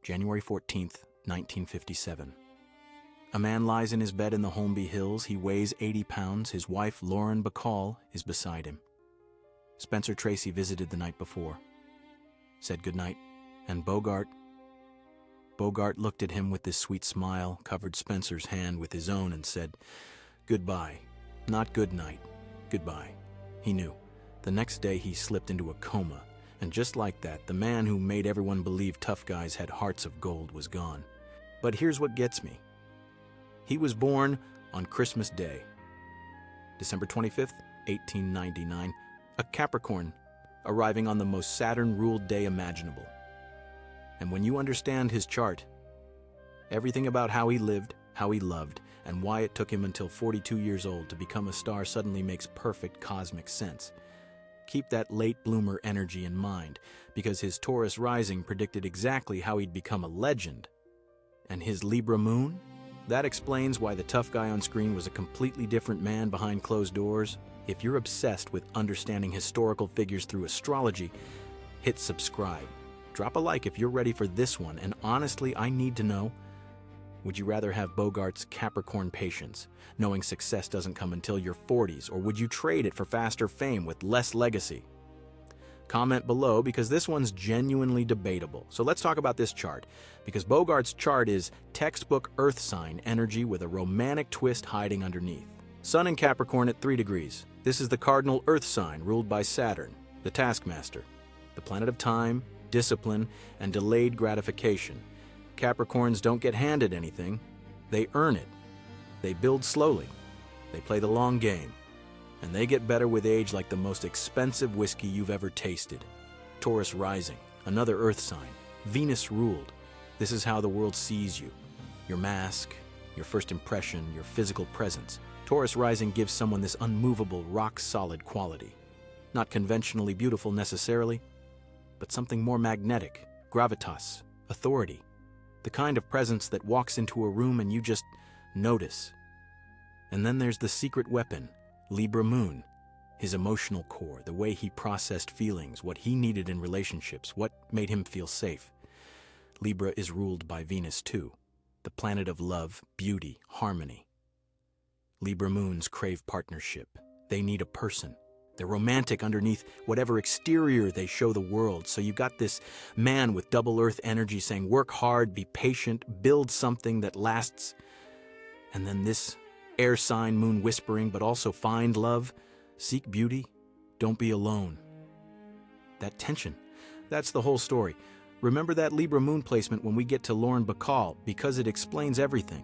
January 14th, 1957. A man lies in his bed in the Holmby Hills. He weighs 80 pounds. His wife, Lauren Bacall, is beside him. Spencer Tracy visited the night before, said goodnight, and Bogart looked at him with this sweet smile, covered Spencer's hand with his own and said, "Goodbye. Not good night. Goodbye." He knew. The next day he slipped into a coma, and just like that, the man who made everyone believe tough guys had hearts of gold was gone. But here's what gets me. He was born on Christmas Day, December 25th, 1899, a Capricorn, arriving on the most Saturn-ruled day imaginable. And when you understand his chart, everything about how he lived, how he loved, and why it took him until 42 years old to become a star suddenly makes perfect cosmic sense. Keep that late bloomer energy in mind, because his Taurus Rising predicted exactly how he'd become a legend. And his Libra Moon? That explains why the tough guy on screen was a completely different man behind closed doors. If you're obsessed with understanding historical figures through astrology, hit subscribe. Drop a like if you're ready for this one, and honestly, I need to know, would you rather have Bogart's Capricorn patience, knowing success doesn't come until your 40s, or would you trade it for faster fame with less legacy? Comment below, because this one's genuinely debatable. So let's talk about this chart, because Bogart's chart is textbook earth sign energy with a romantic twist hiding underneath. Sun in Capricorn at 3 degrees. This is the cardinal earth sign ruled by Saturn, the taskmaster, the planet of time, discipline, and delayed gratification. Capricorns don't get handed anything, they earn it. They build slowly, they play the long game, and they get better with age like the most expensive whiskey you've ever tasted. Taurus Rising, another earth sign, Venus ruled. This is how the world sees you. Your mask, your first impression, your physical presence. Taurus Rising gives someone this unmovable, rock-solid quality. Not conventionally beautiful necessarily, but something more magnetic, gravitas, authority. The kind of presence that walks into a room and you just notice. And then there's the secret weapon, Libra Moon, his emotional core, the way he processed feelings, what he needed in relationships, what made him feel safe. Libra is ruled by Venus too, the planet of love, beauty, harmony. Libra Moons crave partnership. They need a person. They're romantic underneath whatever exterior they show the world. So you got this man with double earth energy saying, work hard, be patient, build something that lasts. And then this air sign moon whispering, but also find love, seek beauty, don't be alone. That tension, that's the whole story. Remember that Libra moon placement when we get to Lauren Bacall, because it explains everything.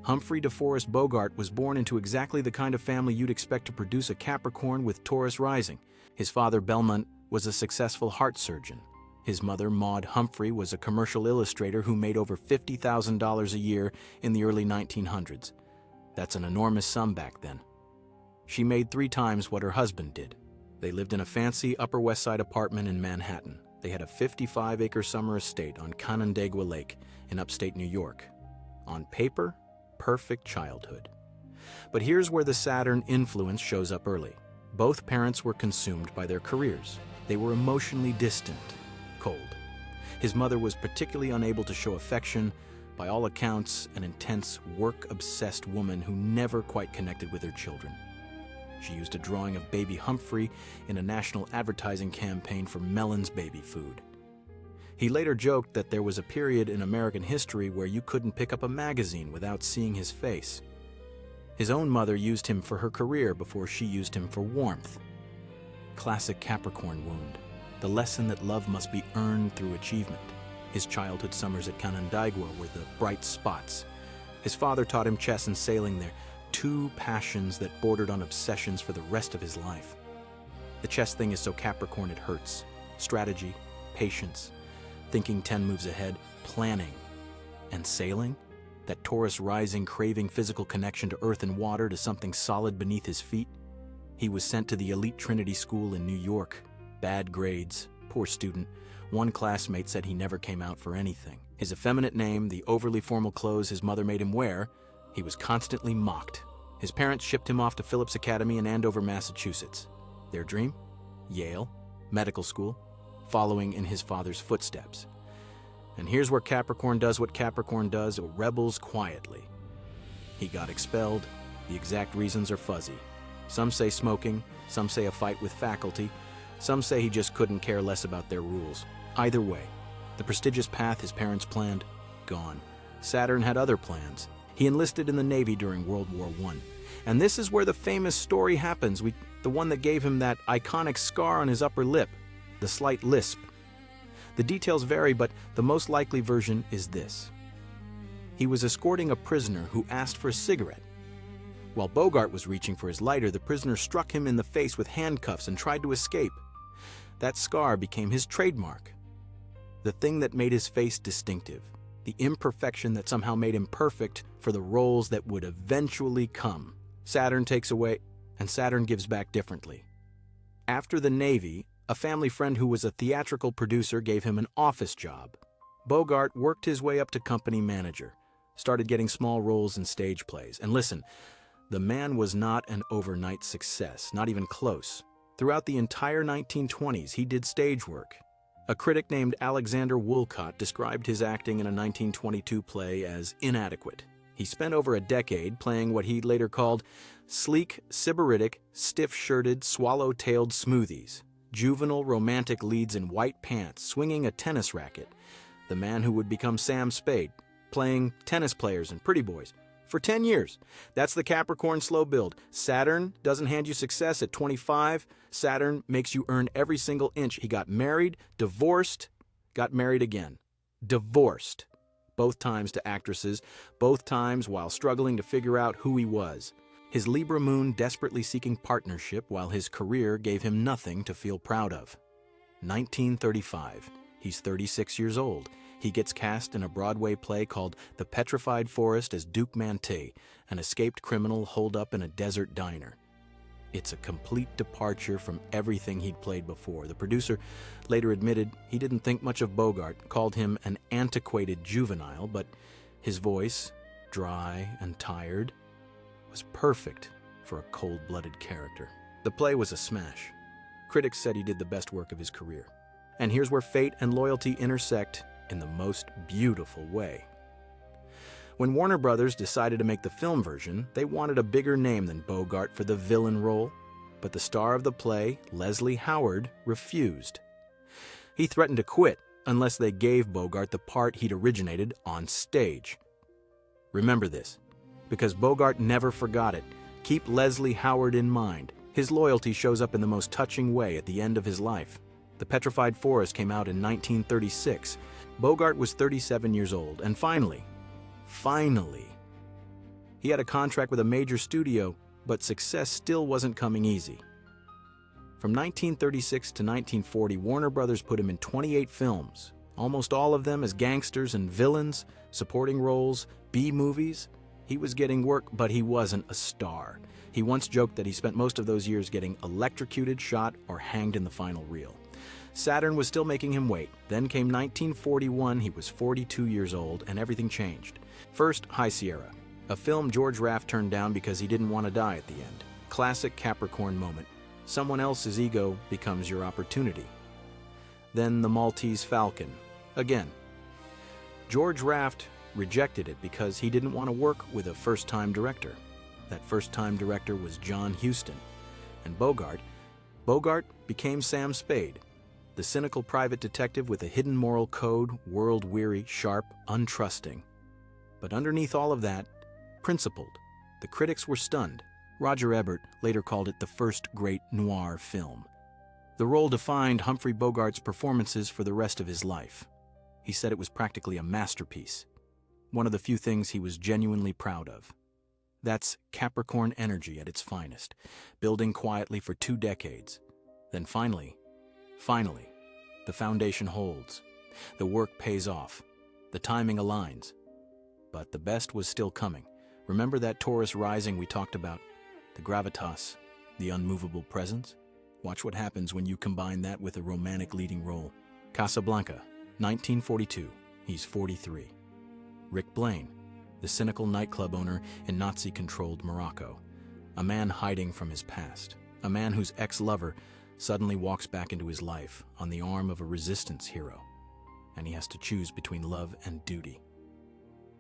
Humphrey Bogart was born into exactly the kind of family you'd expect to produce a Capricorn with Taurus Rising. His father, Belmont, was a successful heart surgeon. His mother, Maud Humphrey, was a commercial illustrator who made over $50,000 a year in the early 1900s. That's an enormous sum back then. She made 3 times what her husband did. They lived in a fancy Upper West Side apartment in Manhattan. They had a 55-acre summer estate on Canandaigua Lake in upstate New York. On paper, perfect childhood. But here's where the Saturn influence shows up early. Both parents were consumed by their careers. They were emotionally distant, cold. His mother was particularly unable to show affection, by all accounts, an intense, work-obsessed woman who never quite connected with her children. She used a drawing of baby Humphrey in a national advertising campaign for Mellon's baby food. He later joked that there was a period in American history where you couldn't pick up a magazine without seeing his face. His own mother used him for her career before she used him for warmth. Classic Capricorn wound, the lesson that love must be earned through achievement. His childhood summers at Canandaigua were the bright spots. His father taught him chess and sailing there, 2 passions that bordered on obsessions for the rest of his life. The chess thing is so Capricorn it hurts. Strategy, patience, thinking 10 moves ahead, planning. And sailing? That Taurus Rising craving physical connection to earth and water, to something solid beneath his feet? He was sent to the elite Trinity School in New York. Bad grades, poor student. One classmate said he never came out for anything. His effeminate name, the overly formal clothes his mother made him wear, he was constantly mocked. His parents shipped him off to Phillips Academy in Andover, Massachusetts. Their dream? Yale, medical school, following in his father's footsteps. And here's where Capricorn does what Capricorn does, rebels quietly. He got expelled. The exact reasons are fuzzy. Some say smoking, some say a fight with faculty, some say he just couldn't care less about their rules. Either way, the prestigious path his parents planned, gone. Saturn had other plans. He enlisted in the Navy during World War I. And this is where the famous story happens, the one that gave him that iconic scar on his upper lip, the slight lisp. The details vary, but the most likely version is this. He was escorting a prisoner who asked for a cigarette. While Bogart was reaching for his lighter, the prisoner struck him in the face with handcuffs and tried to escape. That scar became his trademark. The thing that made his face distinctive. The imperfection that somehow made him perfect for the roles that would eventually come. Saturn takes away, and Saturn gives back differently. After the Navy, a family friend who was a theatrical producer gave him an office job. Bogart worked his way up to company manager, started getting small roles in stage plays. And listen, the man was not an overnight success, not even close. Throughout the entire 1920s, he did stage work. A critic named Alexander Woolcott described his acting in a 1922 play as inadequate. He spent over a decade playing what he later called sleek, sybaritic, stiff-shirted, swallow-tailed smoothies, juvenile romantic leads in white pants, swinging a tennis racket, the man who would become Sam Spade, playing tennis players and pretty boys. For 10 years. That's the Capricorn slow build. Saturn doesn't hand you success at 25. Saturn makes you earn every single inch. He got married, divorced, got married again. Divorced. Both times to actresses, both times while struggling to figure out who he was. His Libra Moon desperately seeking partnership while his career gave him nothing to feel proud of. 1935. He's 36 years old. He gets cast in a Broadway play called The Petrified Forest as Duke Mantei, an escaped criminal holed up in a desert diner. It's a complete departure from everything he'd played before. The producer later admitted he didn't think much of Bogart, called him an antiquated juvenile, but his voice, dry and tired, was perfect for a cold-blooded character. The play was a smash. Critics said he did the best work of his career. And here's where fate and loyalty intersect in the most beautiful way. When Warner Brothers decided to make the film version, they wanted a bigger name than Bogart for the villain role, but the star of the play, Leslie Howard, refused. He threatened to quit unless they gave Bogart the part he'd originated on stage. Remember this, because Bogart never forgot it. Keep Leslie Howard in mind. His loyalty shows up in the most touching way at the end of his life. The Petrified Forest came out in 1936. Bogart was 37 years old, and finally, he had a contract with a major studio, but success still wasn't coming easy. From 1936 to 1940, Warner Brothers put him in 28 films, almost all of them as gangsters and villains, supporting roles, B-movies. He was getting work, but he wasn't a star. He once joked that he spent most of those years getting electrocuted, shot, or hanged in the final reel. Saturn was still making him wait. Then came 1941, he was 42 years old, and everything changed. First, High Sierra, a film George Raft turned down because he didn't want to die at the end. Classic Capricorn moment. Someone else's ego becomes your opportunity. Then The Maltese Falcon. Again, George Raft rejected it because he didn't want to work with a first-time director. That first-time director was John Huston. And Bogart became Sam Spade, the cynical private detective with a hidden moral code, world-weary, sharp, untrusting. But underneath all of that, principled. The critics were stunned. Roger Ebert later called it the first great noir film. The role defined Humphrey Bogart's performances for the rest of his life. He said it was practically a masterpiece, one of the few things he was genuinely proud of. That's Capricorn energy at its finest, building quietly for 2 decades. Then finally, the foundation holds. The work pays off. The timing aligns. But the best was still coming. Remember that Taurus Rising we talked about? The gravitas, the unmovable presence? Watch what happens when you combine that with a romantic leading role. Casablanca, 1942. He's 43. Rick Blaine, the cynical nightclub owner in Nazi-controlled Morocco. A man hiding from his past. A man whose ex-lover suddenly walks back into his life on the arm of a resistance hero. and he has to choose between love and duty.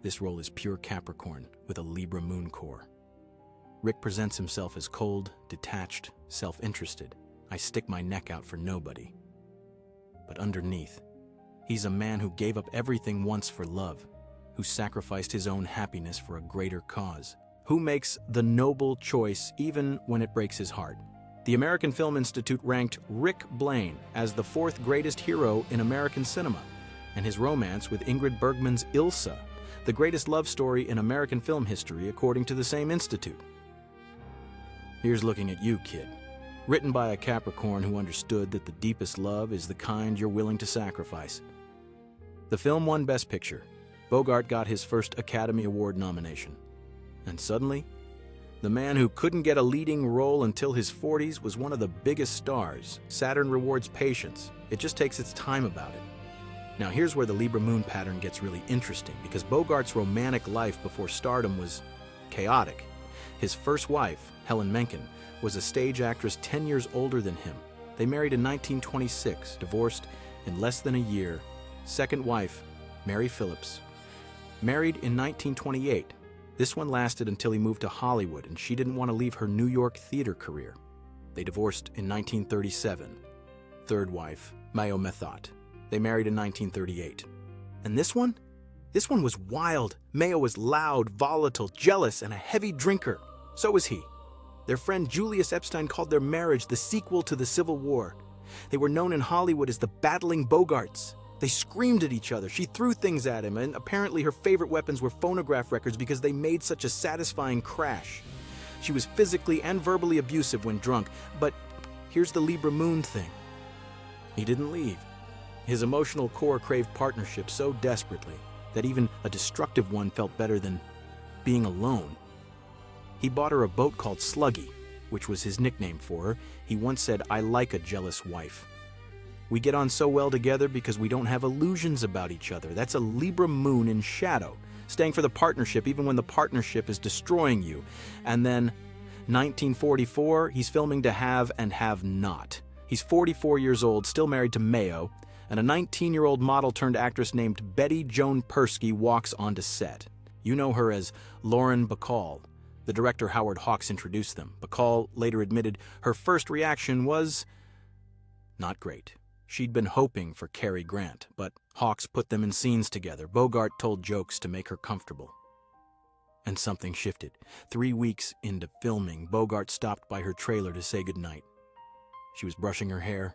This role is pure Capricorn with a Libra Moon core. Rick presents himself as cold, detached, self-interested. I stick my neck out for nobody. But underneath, he's a man who gave up everything once for love, who sacrificed his own happiness for a greater cause, who makes the noble choice even when it breaks his heart. The American Film Institute ranked Rick Blaine as the fourth greatest hero in American cinema, and his romance with Ingrid Bergman's Ilsa, the greatest love story in American film history according to the same institute. Here's looking at you, kid. Written by a Capricorn who understood that the deepest love is the kind you're willing to sacrifice. The film won Best Picture. Bogart got his first Academy Award nomination. And suddenly, the man who couldn't get a leading role until his 40s was one of the biggest stars. Saturn rewards patience. It just takes its time about it. Now here's where the Libra Moon pattern gets really interesting, because Bogart's romantic life before stardom was chaotic. His first wife, Helen Menken, was a stage actress 10 years older than him. They married in 1926, divorced in less than a year. Second wife, Mary Phillips, married in 1928. This one lasted until he moved to Hollywood, and she didn't want to leave her New York theater career. They divorced in 1937. Third wife, Mayo Methot. They married in 1938. And this one? This one was wild. Mayo was loud, volatile, jealous, and a heavy drinker. So was he. Their friend Julius Epstein called their marriage the sequel to the Civil War. They were known in Hollywood as the Battling Bogarts. They screamed at each other. She threw things at him, and apparently her favorite weapons were phonograph records because they made such a satisfying crash. She was physically and verbally abusive when drunk, but here's the Libra Moon thing. He didn't leave. His emotional core craved partnership so desperately that even a destructive one felt better than being alone. He bought her a boat called Sluggy, which was his nickname for her. He once said, "I like a jealous wife." We get on so well together because we don't have illusions about each other. That's a Libra Moon in shadow, staying for the partnership even when the partnership is destroying you. And then, 1944, he's filming To Have and Have Not. He's 44 years old, still married to Mayo, and a 19-year-old model turned actress named Betty Joan Persky walks onto set. You know her as Lauren Bacall. The director Howard Hawks introduced them. Bacall later admitted her first reaction was not great. She'd been hoping for Cary Grant, but Hawks put them in scenes together. Bogart told jokes to make her comfortable. And something shifted. 3 weeks into filming, Bogart stopped by her trailer to say goodnight. She was brushing her hair.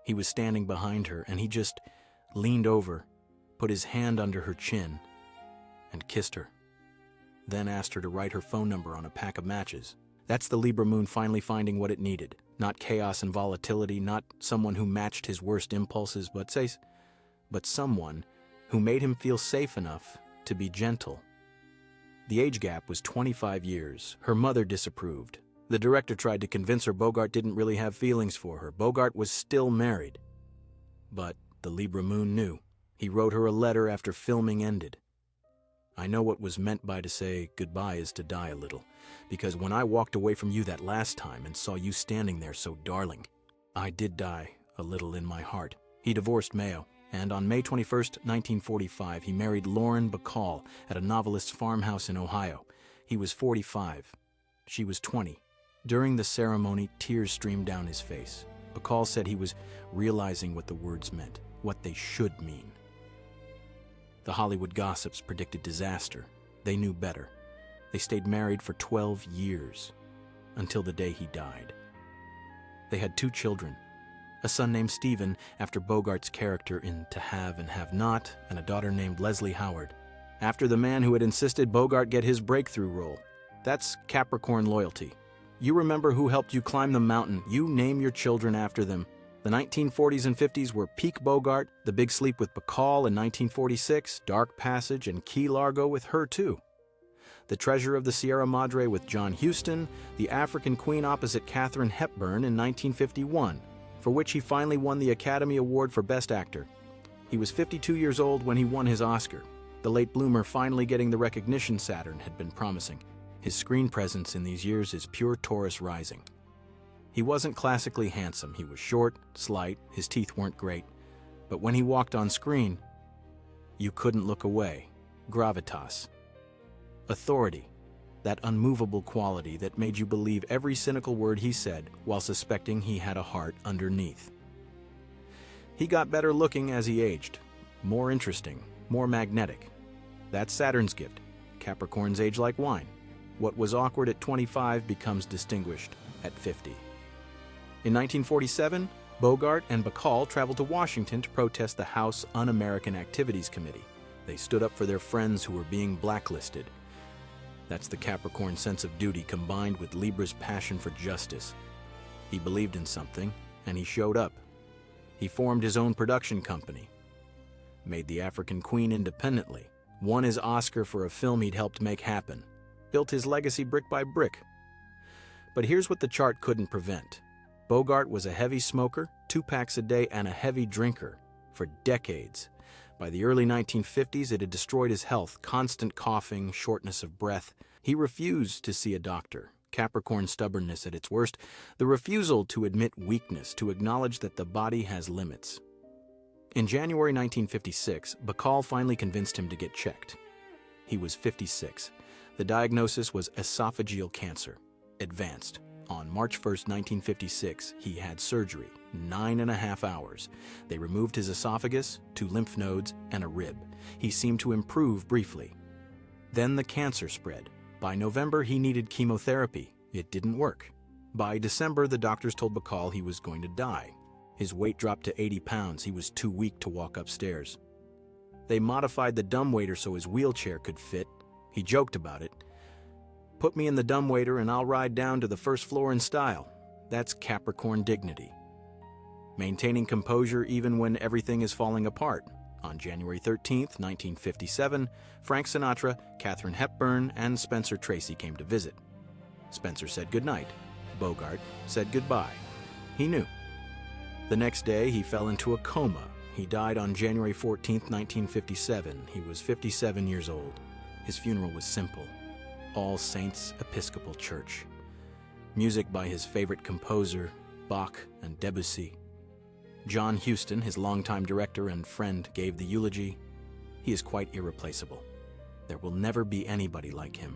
He was standing behind her, and he just leaned over, put his hand under her chin, and kissed her. Then asked her to write her phone number on a pack of matches. That's the Libra Moon finally finding what it needed. Not chaos and volatility, not someone who matched his worst impulses, but someone who made him feel safe enough to be gentle. The age gap was 25 years. Her mother disapproved. The director tried to convince her Bogart didn't really have feelings for her. Bogart was still married. But the Libra Moon knew. He wrote her a letter after filming ended. I know what was meant by to say goodbye is to die a little, because when I walked away from you that last time and saw you standing there so darling, I did die a little in my heart. He divorced Mayo, and on May 21st, 1945, he married Lauren Bacall at a novelist's farmhouse in Ohio. He was 45. She was 20. During the ceremony, tears streamed down his face. Bacall said he was realizing what the words meant, what they should mean. The Hollywood gossips predicted disaster. They knew better. They stayed married for 12 years, until the day he died. They had 2 children, a son named Stephen, after Bogart's character in To Have and Have Not, and a daughter named Leslie Howard, after the man who had insisted Bogart get his breakthrough role. That's Capricorn loyalty. You remember who helped you climb the mountain. You name your children after them. The 1940s and 50s were peak Bogart, The Big Sleep with Bacall in 1946, Dark Passage and Key Largo with her too. The Treasure of the Sierra Madre with John Huston, The African Queen opposite Katharine Hepburn in 1951, for which he finally won the Academy Award for Best Actor. He was 52 years old when he won his Oscar, the late bloomer finally getting the recognition Saturn had been promising. His screen presence in these years is pure Taurus Rising. He wasn't classically handsome. He was short, slight, his teeth weren't great, But when he walked on screen, you couldn't look away. Gravitas. Authority. That unmovable quality that made you believe every cynical word he said while suspecting he had a heart underneath. He got better looking as he aged. More interesting, more magnetic. That's Saturn's gift. Capricorns age like wine. What was awkward at 25 becomes distinguished at 50. In 1947, Bogart and Bacall traveled to Washington to protest the House Un-American Activities Committee. They stood up for their friends who were being blacklisted. That's the Capricorn sense of duty combined with Libra's passion for justice. He believed in something, and he showed up. He formed his own production company, made The African Queen independently, won his Oscar for a film he'd helped make happen, built his legacy brick by brick. But here's what the chart couldn't prevent. Bogart was a heavy smoker, 2 packs a day, and a heavy drinker for decades. By the early 1950s, it had destroyed his health, constant coughing, shortness of breath. He refused to see a doctor. Capricorn stubbornness at its worst, the refusal to admit weakness, to acknowledge that the body has limits. In January 1956, Bacall finally convinced him to get checked. He was 56. The diagnosis was esophageal cancer, advanced. On March 1, 1956, he had surgery, 9.5 hours. They removed his esophagus, 2 lymph nodes, and a rib. He seemed to improve briefly. Then the cancer spread. By November, he needed chemotherapy. It didn't work. By December, the doctors told Bacall he was going to die. His weight dropped to 80 pounds. He was too weak to walk upstairs. They modified the dumbwaiter so his wheelchair could fit. He joked about it. Put me in the dumbwaiter and I'll ride down to the first floor in style. That's Capricorn dignity. Maintaining composure even when everything is falling apart. On January 13, 1957, Frank Sinatra, Katharine Hepburn, and Spencer Tracy came to visit. Spencer said goodnight. Bogart said goodbye. He knew. The next day, he fell into a coma. He died on January 14, 1957. He was 57 years old. His funeral was simple. All Saints Episcopal Church. Music by his favorite composer, Bach and Debussy. John Huston, his longtime director and friend, gave the eulogy. He is quite irreplaceable. There will never be anybody like him.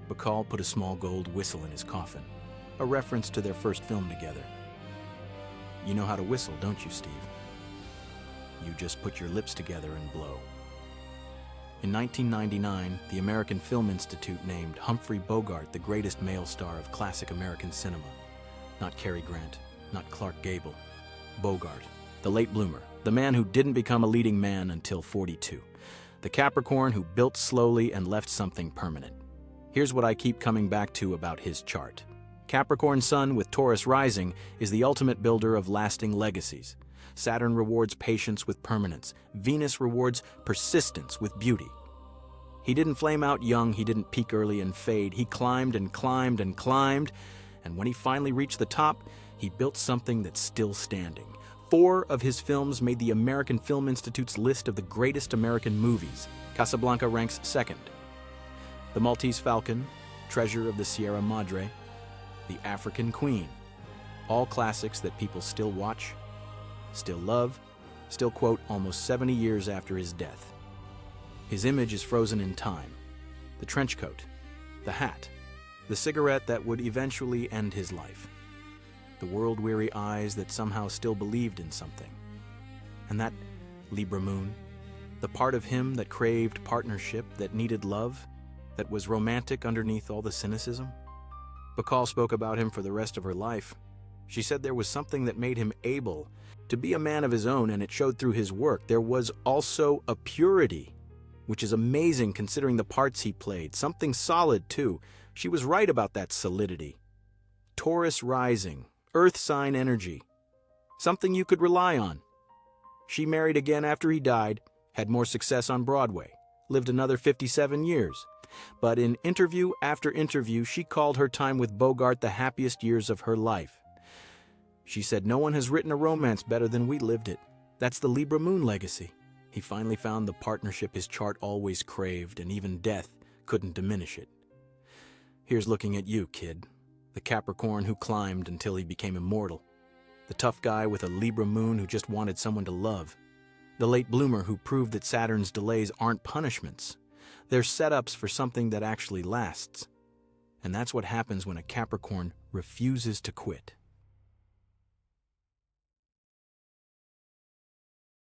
Bacall put a small gold whistle in his coffin, a reference to their first film together. You know how to whistle, don't you, Steve? You just put your lips together and blow. In 1999, the American Film Institute named Humphrey Bogart the greatest male star of classic American cinema. Not Cary Grant, not Clark Gable. Bogart, the late bloomer, the man who didn't become a leading man until 42. The Capricorn who built slowly and left something permanent. Here's what I keep coming back to about his chart. Capricorn Sun with Taurus Rising is the ultimate builder of lasting legacies. Saturn rewards patience with permanence. Venus rewards persistence with beauty. He didn't flame out young, he didn't peak early and fade. He climbed and climbed and climbed, and when he finally reached the top, he built something that's still standing. 4 of his films made the American Film Institute's list of the greatest American movies. Casablanca ranks second. The Maltese Falcon, Treasure of the Sierra Madre, The African Queen. All classics that people still watch, still love, still quote almost 70 years after his death. His image is frozen in time. The trench coat, the hat, the cigarette that would eventually end his life. The world-weary eyes that somehow still believed in something. And that Libra Moon, the part of him that craved partnership, that needed love, that was romantic underneath all the cynicism. Bacall spoke about him for the rest of her life. She said there was something that made him able to be a man of his own, and it showed through his work. There was also a purity, which is amazing considering the parts he played. Something solid, too. She was right about that solidity. Taurus Rising, Earth sign energy. Something you could rely on. She married again after he died, had more success on Broadway, lived another 57 years. But in interview after interview, she called her time with Bogart the happiest years of her life. She said, "No one has written a romance better than we lived it." That's the Libra Moon legacy. He finally found the partnership his chart always craved, and even death couldn't diminish it. Here's looking at you, kid. The Capricorn who climbed until he became immortal. The tough guy with a Libra moon who just wanted someone to love. The late bloomer who proved that Saturn's delays aren't punishments. They're setups for something that actually lasts. And that's what happens when a Capricorn refuses to quit.